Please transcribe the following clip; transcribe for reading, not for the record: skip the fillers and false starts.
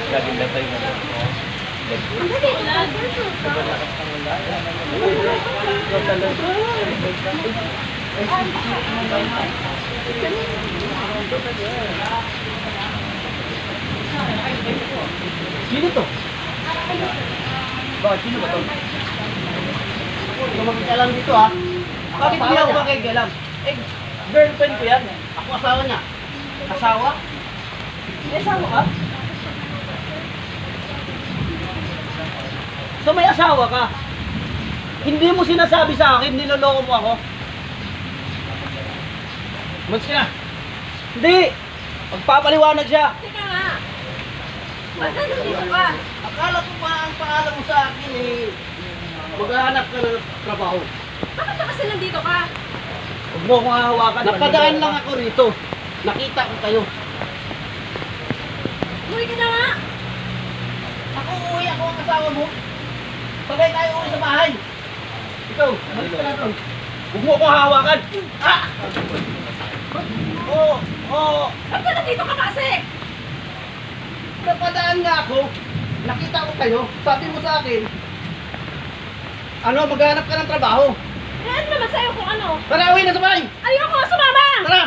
Laging latay na lang. Ang dali lang. Sino to? Bakit? Sino ba to? Ikaw magkikialam dito ha? Bakit hindi ako magkikialam? Eh, girlfriend ko yan. Ako asawa niya. Asawa? May asawa ka? So may asawa ka? Hindi mo sinasabi sa akin, niloloko mo ako? Mas ka na? Hindi! Magpapaliwanag siya! Teka nga. Ba't nandito ka? Akala ko pa ang paalam mo sa akin eh, maghahanap ka ng trabaho. Bakit na kasi nandito ka? Huwag mo akong hahawakan. Napadaan lang ako rito. Nakita ko kayo. Uwi ka na nga. Ako uuwi, ako ang asawa mo. Sabay tayo uwi sa bahay. Ikaw, malis ka na doon. Huwag mo akong hahawakan. Ah! Oo, oo. Ba't ka nandito ka kasi? Napadaan nga ako. Nakita ko kayo. Sabi mo sa akin, ano, maghanap ka ng trabaho. Eh, ano naman sa'yo kung ano? Tara, uwi na sa bahay. Ayoko, sumama! Tara!